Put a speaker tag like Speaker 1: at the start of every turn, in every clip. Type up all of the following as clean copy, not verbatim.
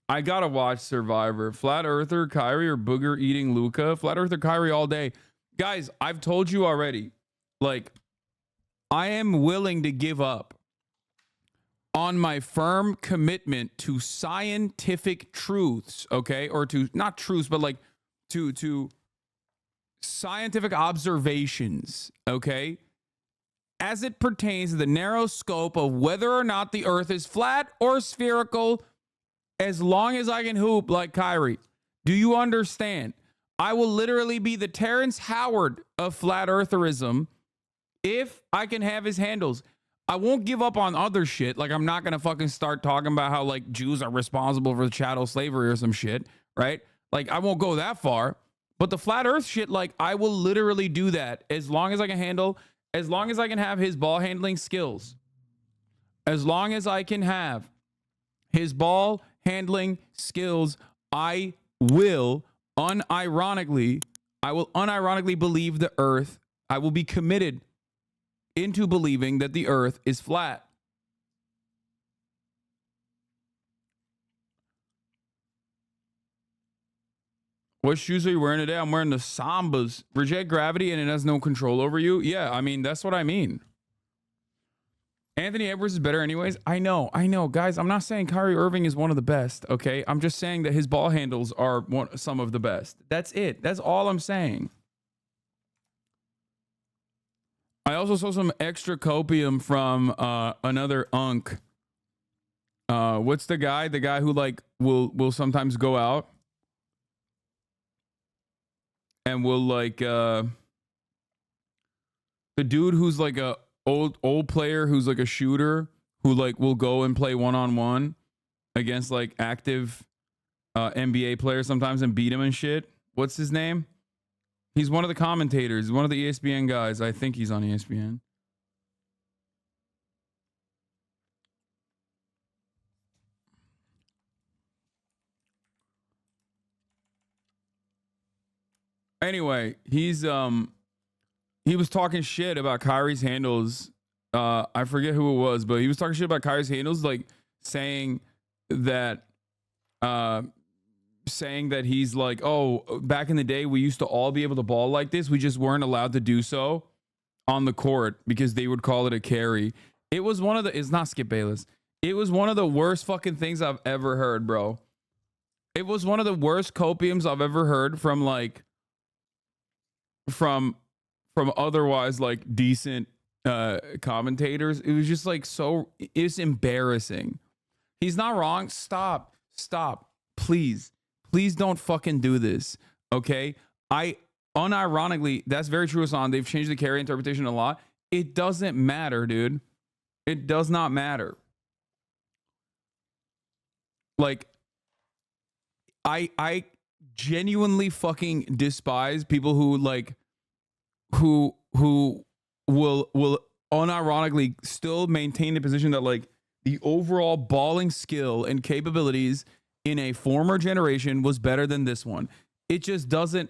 Speaker 1: I gotta watch Survivor. Flat Earther, Kyrie, or booger eating Luca? Flat Earther, Kyrie all day. Guys, I've told you already. Like, I am willing to give up on my firm commitment to scientific truths, okay? Or to, not truths, but like to scientific observations, okay? As it pertains to the narrow scope of whether or not the earth is flat or spherical, as long as I can hoop like Kyrie. Do you understand? I will literally be the Terrence Howard of flat eartherism if I can have his handles. I won't give up on other shit. Like, I'm not going to fucking start talking about how, like, Jews are responsible for chattel slavery or some shit, right? Like, I won't go that far. But the flat earth shit, like, I will literally do that as long as I can handle, as long as I can have his ball handling skills. As long as I can have his ball handling skills, I will unironically believe the earth. I will be committed into believing that the earth is flat. What shoes are you wearing today? I'm wearing the Sambas. Reject gravity and it has no control over you. Yeah, I mean, that's what I mean. Anthony Edwards is better anyways. I know. Guys, I'm not saying Kyrie Irving is one of the best, okay? I'm just saying that his ball handles are some of the best. That's it. That's all I'm saying. I also saw some extra copium from another unk. What's the guy? The guy who, like, will sometimes go out and will, like, the dude who's like a old player who's like a shooter who, like, will go and play one-on-one against, like, active NBA players sometimes and beat him and shit. What's his name? He's one of the commentators, one of the ESPN guys. I think he's on ESPN. Anyway, he was talking shit about Kyrie's handles. I forget who it was, but he was talking shit about Kyrie's handles, like saying that he's like, oh, back in the day, we used to all be able to ball like this. We just weren't allowed to do so on the court because they would call it a carry. It was it's not Skip Bayless. It was one of the worst fucking things I've ever heard, bro. It was one of the worst copiums I've ever heard from, like, from otherwise, like, decent commentators. It was just, like, it's embarrassing. He's not wrong. Stop. Please don't fucking do this. Okay. I unironically, that's very true, Hasan. They've changed the carry interpretation a lot. It doesn't matter, dude. It does not matter. Like, I genuinely fucking despise people who, like, who will unironically still maintain the position that, like, the overall balling skill and capabilities in a former generation was better than this one. It just doesn't.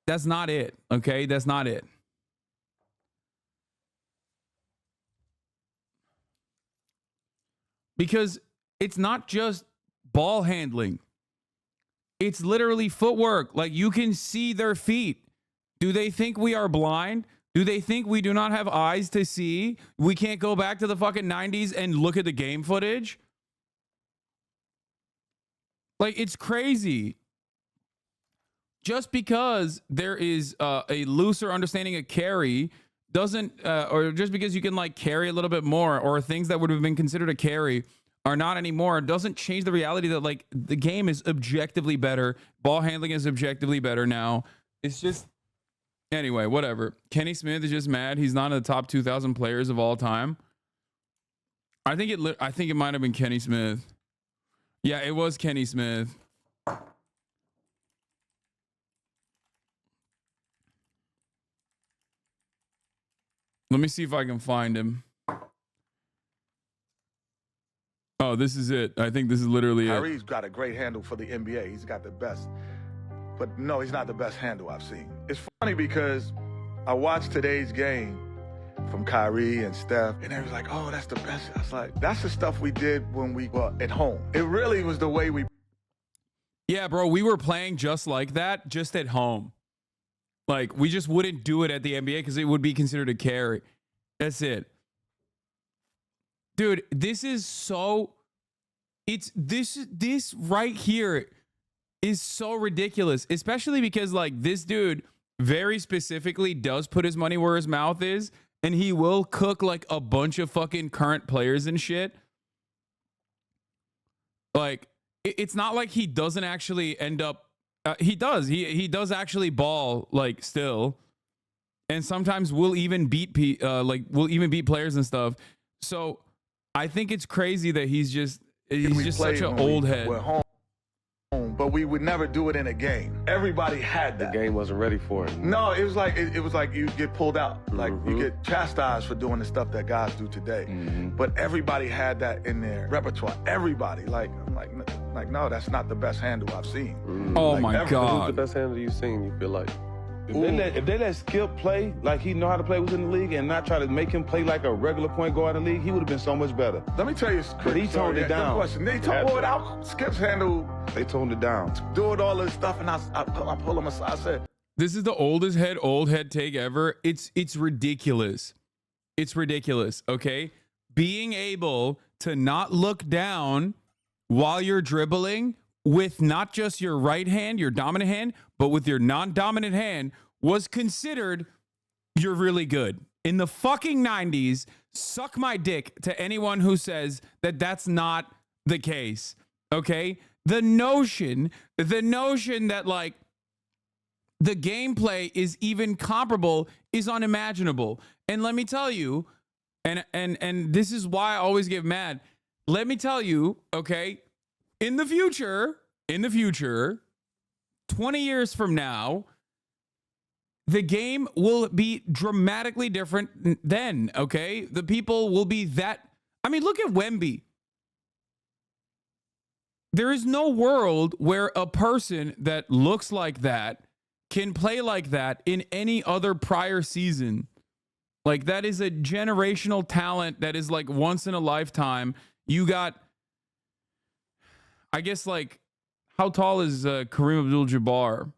Speaker 1: That's not it. Okay, that's not it. Because it's not just ball handling. It's literally footwork. Like, you can see their feet. Do they think we are blind? Do they think we do not have eyes to see? We can't go back to the fucking 90s and look at the game footage? Like, it's crazy. Just because there is a looser understanding of carry doesn't, or just because you can, like, carry a little bit more, or things that would have been considered a carry are not anymore, doesn't change the reality that, like, the game is objectively better. Ball handling is objectively better now. It's just, anyway, whatever. Kenny Smith is just mad he's not in the top 2,000 players of all time. I think it might have been Kenny Smith. Yeah, it was Kenny Smith. Let me see if I can find him. Oh, this is it. I think this is literally it.
Speaker 2: Kyrie's got a great handle for the NBA. He's got the best. But no, he's not the best handle I've seen. It's funny because I watched today's game from Kyrie and Steph, and they was like, oh, that's the best. I was like, that's the stuff we did when we were at home. It really was the way we
Speaker 1: Yeah, bro, we were playing just like that, just at home. Like, we just wouldn't do it at the NBA because it would be considered a carry. That's it. Dude, this is so... This right here is so ridiculous, especially because, like, this dude very specifically does put his money where his mouth is, and he will cook, like, a bunch of fucking current players and shit. Like, it's not like he doesn't actually end up... he does. He does actually ball, like, still. And sometimes we'll even beat players and stuff. So I think it's crazy that he's just such an old head.
Speaker 2: Home, but we would never do it in a game. Everybody had that.
Speaker 3: The game wasn't ready for it.
Speaker 2: No, it was like you get pulled out. Like you get chastised for doing the stuff that guys do today. But everybody had that in their repertoire. Everybody. I'm like, no, that's not the best handle I've seen.
Speaker 1: Oh my God.
Speaker 3: Who's the best handle you've seen, you feel like?
Speaker 4: If they let Skip play like he know how to play within the league and not try to make him play like a regular point guard in the league, he would have been so much better.
Speaker 2: Let me tell you,
Speaker 4: But he toned it down.
Speaker 2: Without Skip's handle,
Speaker 4: They toned it down.
Speaker 2: doing all this stuff, and I pull him aside. I said,
Speaker 1: This is the old head take ever. It's ridiculous. It's ridiculous, okay? Being able to not look down while you're dribbling with not just your right hand, your dominant hand, but with your non-dominant hand was considered you're really good. In the fucking 90s, suck my dick to anyone who says that that's not the case, okay? The notion that, like, the gameplay is even comparable is unimaginable. And let me tell you, and this is why I always get mad. Let me tell you, okay, in the future, 20 years from now, the game will be dramatically different then, okay? The people will be that... I mean, look at Wemby. There is no world where a person that looks like that can play like that in any other prior season. Like, that is a generational talent that is like once in a lifetime. You got, I guess, like, how tall is Kareem Abdul-Jabbar?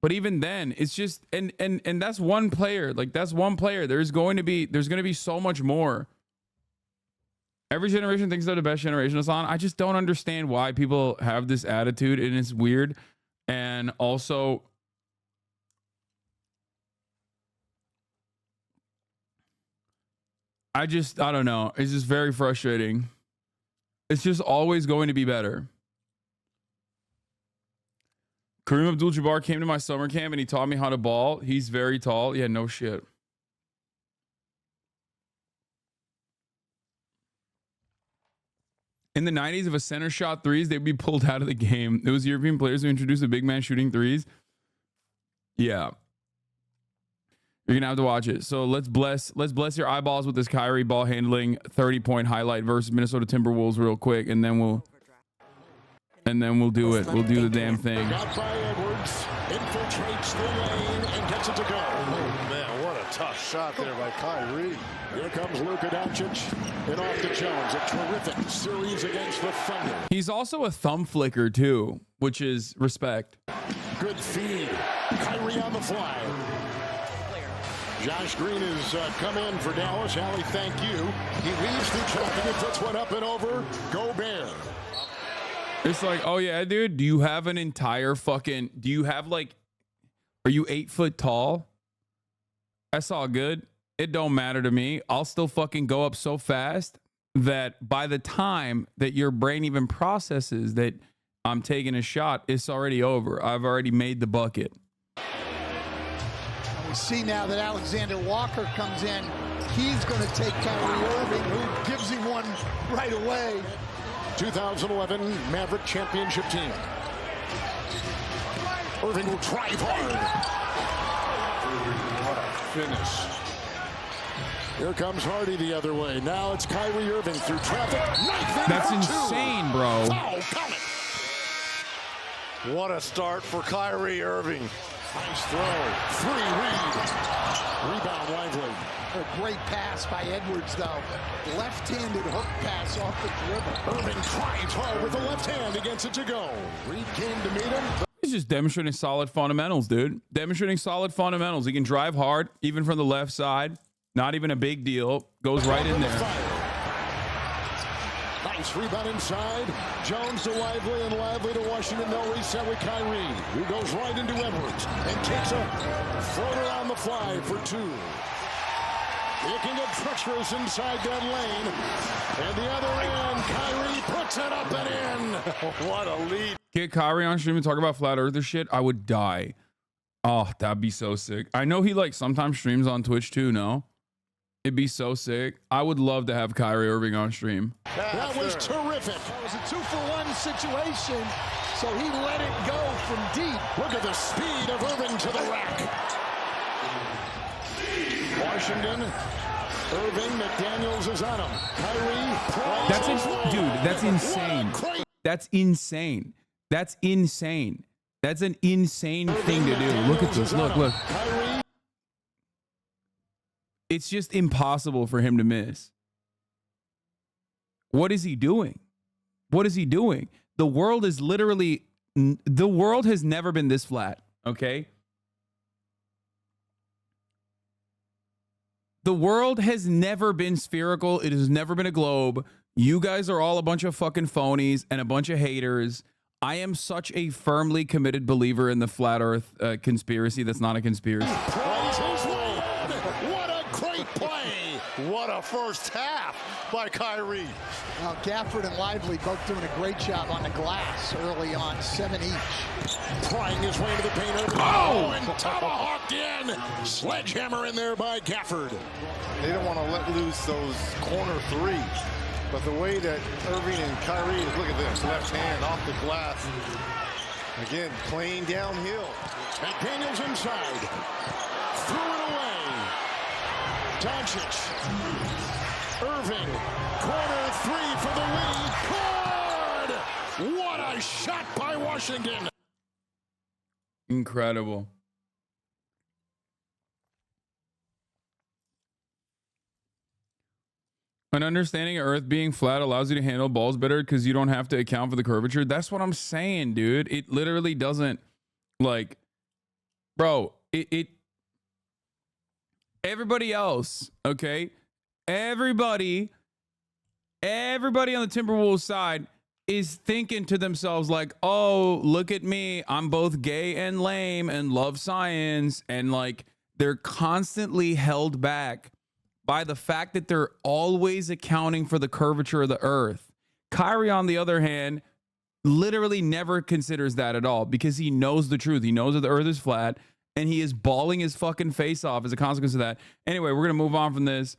Speaker 1: But even then, it's just, and that's one player. Like, that's one player. There's going to be so much more. Every generation thinks they're the best generation, Hasan. I just don't understand why people have this attitude, and it's weird. And also, I don't know. It's just very frustrating. It's just always going to be better. Kareem Abdul-Jabbar came to my summer camp and he taught me how to ball. He's very tall. Yeah, no shit. In the 90s, if a center shot threes, they'd be pulled out of the game. It was European players who introduced a big man shooting threes. Yeah. You're going to have to watch it. So let's bless your eyeballs with this Kyrie ball handling 30-point highlight versus Minnesota Timberwolves real quick, and then we'll do it. We'll do the damn thing.
Speaker 5: Got by Edwards, infiltrates the lane and gets it to go.
Speaker 6: Oh man, what a tough shot there by Kyrie.
Speaker 5: Here comes Luka Doncic and off to Jones. A terrific series against the Thunder.
Speaker 1: He's also a thumb flicker too, which is respect.
Speaker 5: Good feed. Kyrie on the fly. Josh Green has come in for Dallas. Allie, thank you. He weaves through traffic and puts one up and over. Go Bear.
Speaker 1: It's like, oh yeah, dude, do you have an entire fucking, are you 8 foot tall? That's all good. It don't matter to me. I'll still fucking go up so fast that by the time that your brain even processes that I'm taking a shot, it's already over. I've already made the bucket.
Speaker 7: We see now that Alexander Walker comes in. He's going to take Kyrie Irving, who gives him one right away.
Speaker 5: 2011 Maverick championship team. Irving will drive hard. What a finish. Here comes Hardy the other way. Now it's Kyrie Irving through traffic.
Speaker 1: That's insane, bro.
Speaker 5: Foul coming.
Speaker 6: What a start for Kyrie Irving.
Speaker 5: Nice throw. Free read. Rebound Lively.
Speaker 7: A great pass by Edwards, though. Left-handed hook pass off the dribble.
Speaker 5: Irving drives hard with the left hand. He gets it to go. Reed came to meet him.
Speaker 1: He's just demonstrating solid fundamentals, dude. Demonstrating solid fundamentals. He can drive hard, even from the left side. Not even a big deal. Goes right in there.
Speaker 5: Nice rebound inside. Jones to Lively, and Lively to Washington. They'll reset with Kyrie, who goes right into Edwards and takes a floater on the fly for two. It can get treacherous inside that lane. And the other end, Kyrie puts it up and in.
Speaker 6: What a lead.
Speaker 1: Get Kyrie on stream and talk about flat earther shit. I would die. Oh, that'd be so sick. I know he like sometimes streams on Twitch too, no? It'd be so sick. I would love to have Kyrie Irving on stream.
Speaker 5: That was terrific.
Speaker 7: That was a 2-for-1 situation, so he let it go from deep.
Speaker 5: Look at the speed of Irving to the rack. Washington, Irving, McDaniels is on him. Kyrie,
Speaker 1: That's insane. That's insane. That's insane. That's an insane thing to do. Look at this. Look.
Speaker 5: Kyrie.
Speaker 1: It's just impossible for him to miss. What is he doing? What is he doing? The world is literally, the world has never been this flat, okay? The world has never been spherical. It has never been a globe. You guys are all a bunch of fucking phonies and a bunch of haters. I am such a firmly committed believer in the flat earth conspiracy that's not a conspiracy.
Speaker 5: What a great play.
Speaker 6: What a first half by Kyrie.
Speaker 7: Now, Gafford and Lively both doing a great job on the glass early on, 7 each.
Speaker 5: Prying his way to the paint. Oh, and tomahawked in. Sledgehammer in there by Gafford.
Speaker 6: They don't want to let loose those corner threes. But the way that Irving and Kyrie, look at this, left hand off the glass. Again, playing downhill.
Speaker 5: McDaniels inside. Threw it away. Doncic. Irving. Corner three for the lead. Good! What a shot by Washington.
Speaker 1: Incredible. An understanding of Earth being flat allows you to handle balls better because you don't have to account for the curvature. That's what I'm saying, dude. It literally doesn't, like, bro, everybody else, okay? Everybody on the Timberwolves side is thinking to themselves like, oh, look at me. I'm both gay and lame and love science. And like, they're constantly held back by the fact that they're always accounting for the curvature of the earth. Kyrie, on the other hand, literally never considers that at all because he knows the truth. He knows that the earth is flat and he is bawling his fucking face off as a consequence of that. Anyway, we're going to move on from this.